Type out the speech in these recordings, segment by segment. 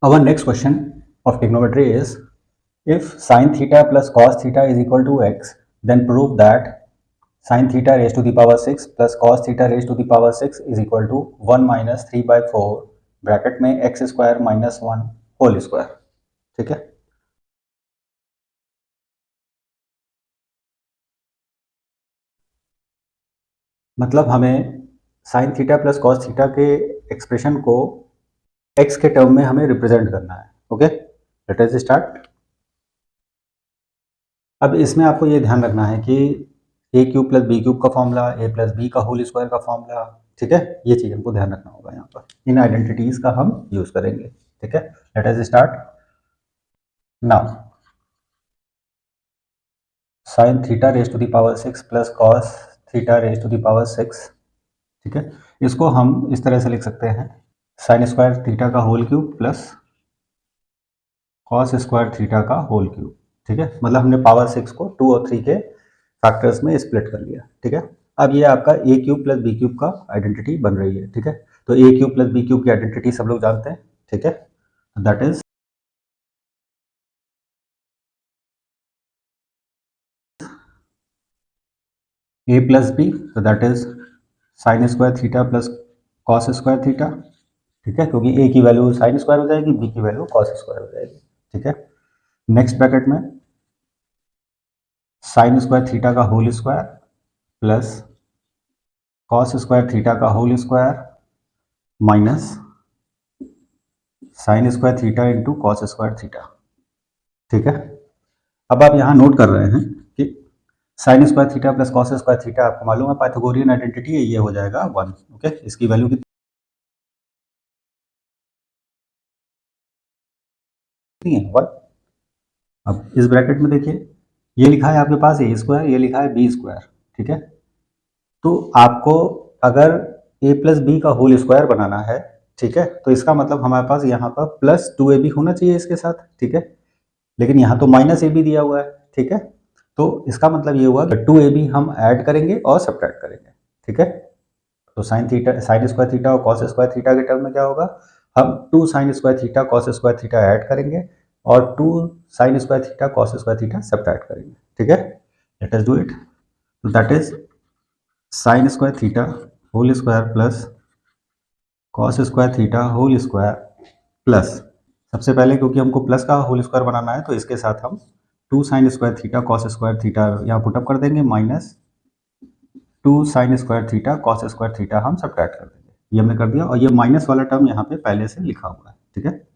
Our next question of trigonometry is, if sine theta plus cos theta is equal to x, then prove that sine theta raised to the power 6 plus cos theta raised to the power 6 is equal to 1 minus 3/4 bracket में x square minus 1 whole square. ठीक है, मतलब हमें sine theta plus cos theta के expression को x के term में हमें रिप्रेजेंट करना है। Okay, let us start. अब इसमें आपको ये ध्यान रखना है कि A cube plus B cube का फॉर्मूला, ए प्लस बी का होल स्क्वायर का फॉर्मूला, ठीक है, ये चीज़ हमको ध्यान रखना होगा। यहाँ पर इन आइडेंटिटीज का हम यूज करेंगे। ठीक है, let us start now. Sine theta raise to the power 6 plus cos theta raise to the power 6, ठीक है, इसको हम इस तरह से लिख सकते हैं, साइन स्क्वायर थीटा का whole cube plus cos square theta का होल क्यूब। ठीक है, मतलब हमने पावर 6 को 2 और 3 के फैक्टर्स में स्प्लिट कर लिया। ठीक है, अब ये आपका a cube plus B cube का आइडेंटिटी बन रही है। ठीक है, तो a cube plus B cube की आइडेंटिटी सब लोग जानते हैं। ठीक है, that is a plus b, तो that is sine square theta plus cos square theta. ठीक है, क्योंकि ए की वैल्यू साइन स्क्वायर हो जाएगी, बी की वैल्यू कॉस स्क्वायर हो जाएगी। ठीक है, नेक्स्ट ब्रैकेट में साइन स्क्वायर थीटा का whole square plus cos square theta का whole square minus sine square theta into cos square theta. ठीक है, अब आप यहाँ नोट कर रहे हैं कि sign square theta plus cos square theta आपको मालूम है पाइथागोरियन आइडेंटिटी है, ये हो जाएगा 1। ओके, इसकी वैल्यू कितनी है? 1। अब इस ब्रैकेट में देखिए, ये लिखा है आपके पास ए स्क्वायर, ये लिखा है बी स्क्वायर। ठीक है, तो आपको अगर ए प्लस बी का होल स्क्वायर बनाना है, ठीक है, तो इसका मतलब हमारे पास यहाँ पर प्लस 2ab होना चाहिए इसके साथ। ठीक है, लेकिन यहाँ तो माइनस ab दिया हुआ है। ठीक है, तो इसका मतलब ये हुआ कि 2ab हम ऐड करेंगे और सब्ट्रैक्ट करेंगे। ठीक है, तो साइन स्क्वायर थीटा और कॉस स्क्वायर थीटा के टर्म में क्या होगा, हम 2 sine square theta cos square theta add करेंगे और 2 sine square theta cos square theta subtract करेंगे। ठीक है, लेट अस डू इट। तो that is sine square theta whole square plus cos square theta whole square plus, सबसे पहले क्योंकि हमको प्लस का होल स्क्वायर बनाना है तो इसके साथ हम 2 sine square theta cos square theta यहाँ पुटअप कर देंगे, minus 2 sine square theta cos square theta हम सब्ट्रैक्ट कर देंगे। ये हमने कर दिया और ये माइनस वाला टर्म यहाँ पे पहले से लिखा हुआ है। ठीक है,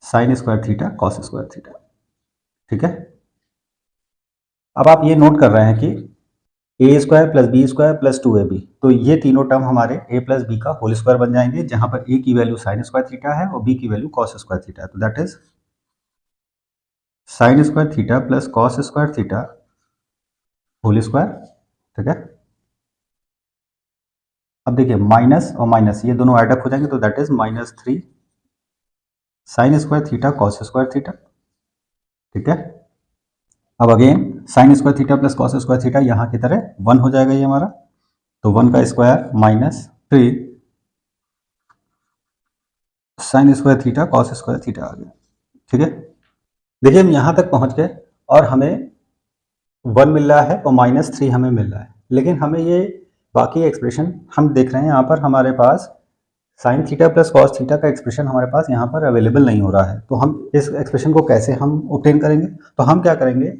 sign square theta cos square theta. ठीक है, अब आप ये नोट कर रहे हैं कि a square plus b square plus 2ab, तो ये तीनों टर्म हमारे ए प्लस बी का होल स्क्वायर बन जाएंगे, जहां पर ए की वैल्यू साइन स्क्वायर थीटा है और बी की वैल्यू कॉस स्क्वायर थीटा है। तो that is sine square theta plus cos square theta whole square. ठीक है, अब देखिए माइनस और माइनस ये दोनों एडअप हो जाएंगे, तो that is -3 sine square theta cos square theta. ठीक है, अब again sine square theta plus cos square theta यहाँ की तरह 1 हो जाएगा ये हमारा, तो 1 का square -3 sine square theta cos square theta आ गया। ठीक है, देखिए हम यहाँ तक पहुँच गए और हमें 1 मिल रहा है और -3 हमें मिल रहा है, लेकिन हमें ये बाकी एक्सप्रेशन हम देख रहे हैं यहाँ पर हमारे पास sine theta plus cos theta का एक्सप्रेशन हमारे पास यहाँ पर अवेलेबल नहीं हो रहा है। तो हम इस एक्सप्रेशन को कैसे हम ऑब्टेन करेंगे, तो हम क्या करेंगे,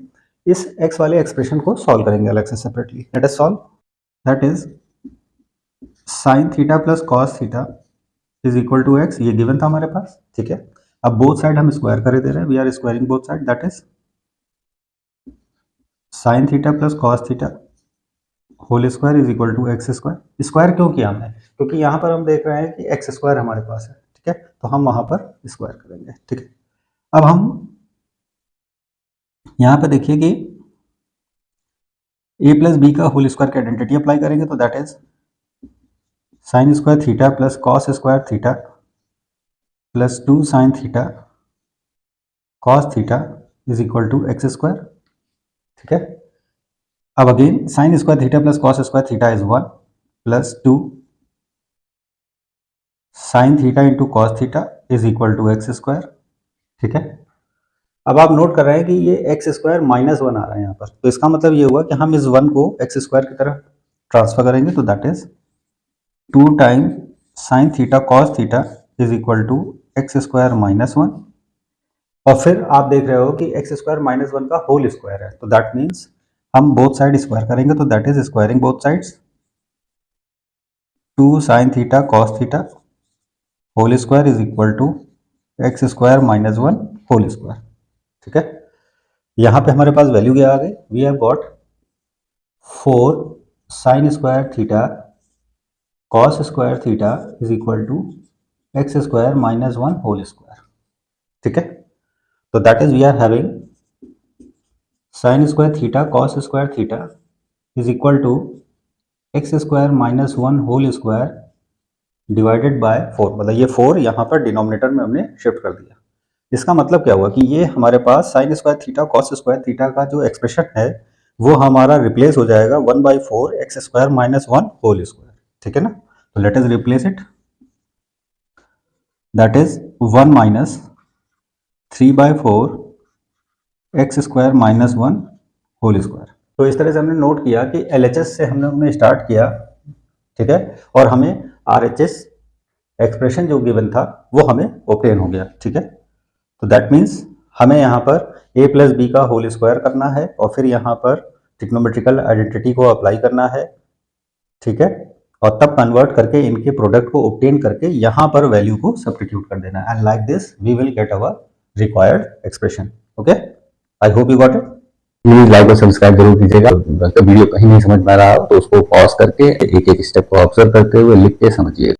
इस x वाले एक्सप्रेशन को सॉल्व करेंगे अलग से separately. Let us solve. That is sine theta plus cos theta is equal to X, ये गिवन था हमारे पास। ठीक है, अब बोथ साइड हम स्क्वायर कर दे रहे हैं, we are squaring both side, that is sine theta plus cos theta whole square is equal to X square. Square क्यों किया हमने, क्योंकि यहाँ पर हम देख रहे हैं कि एक्स स्क्वायर हमारे पास है। ठीक है, तो हम वहां पर स्क्वायर करेंगे। ठीक है, अब हम यहाँ पे देखिए कि ए प्लस बी का होल स्क्वायर की आइडेंटिटी अप्लाई करेंगे, तो that is sine square theta plus cos square theta plus 2 sine theta cos theta is equal to X square. ठीक है, अब again sine square theta plus cos square theta is 1 plus 2 sine theta into cos theta is equal to X square, ठीक है। अब आप note कर रहे हैं कि ये एक्स स्क्वायर माइनस वन आ रहा है यहाँ पर, तो इसका मतलब ये हुआ कि हम इस वन को एक्स स्क्वायर की तरफ ट्रांसफर करेंगे, तो that is 2 time sine theta cos theta is equal to X square minus one, और फिर आप देख रहे हो कि एक्स स्क्वायर माइनस वन का होल स्क्वायर है, तो दैट मीन्स हम बोथ साइड स्क्वायर करेंगे, तो that is squaring both sides, 2 sine theta cos theta whole square is equal to X square minus one whole square, ठीक है। यहाँ पे हमारे पास वैल्यू क्या आ गई, we have got 4 sine square theta cos square theta is equal to X square minus one whole square, ठीक है। तो that is we are having sine square theta cos square theta is equal to X square minus one whole square divided by 4, मतलब ये 4 यहाँ पर denominator में हमने shift कर दिया। इसका मतलब क्या हुआ कि ये हमारे पास sine square theta cos square theta का जो एक्सप्रेशन है वो हमारा रिप्लेस हो जाएगा 1/4 X square minus one whole square, ठीक है ना। तो let us replace it, that is 1 minus 3/4 X square minus one whole square. तो इस तरह से हमने नोट किया कि LHS से हमने स्टार्ट किया, ठीक है, और हमें RHS एक्सप्रेशन जो गिवन था वो हमें ऑब्टेन हो गया, ठीक है। तो दैट मीन्स हमें यहाँ पर a प्लस बी का होल स्क्वायर करना है और फिर यहाँ पर ट्रिग्नोमेट्रिकल आइडेंटिटी को अप्लाई करना है, ठीक है, और तब कन्वर्ट करके इनके प्रोडक्ट को ऑब्टेन करके यहाँ पर वैल्यू को सब्स्टिट्यूट कर देना है, and like this we will get our required expression. Okay, I hope you got it. Please like और सब्सक्राइब जरूर कीजिएगा। अगर वीडियो कहीं नहीं समझ में आ रहा तो उसको पॉज करके एक एक स्टेप को ऑब्जर्व करते हुए लिख के समझिए।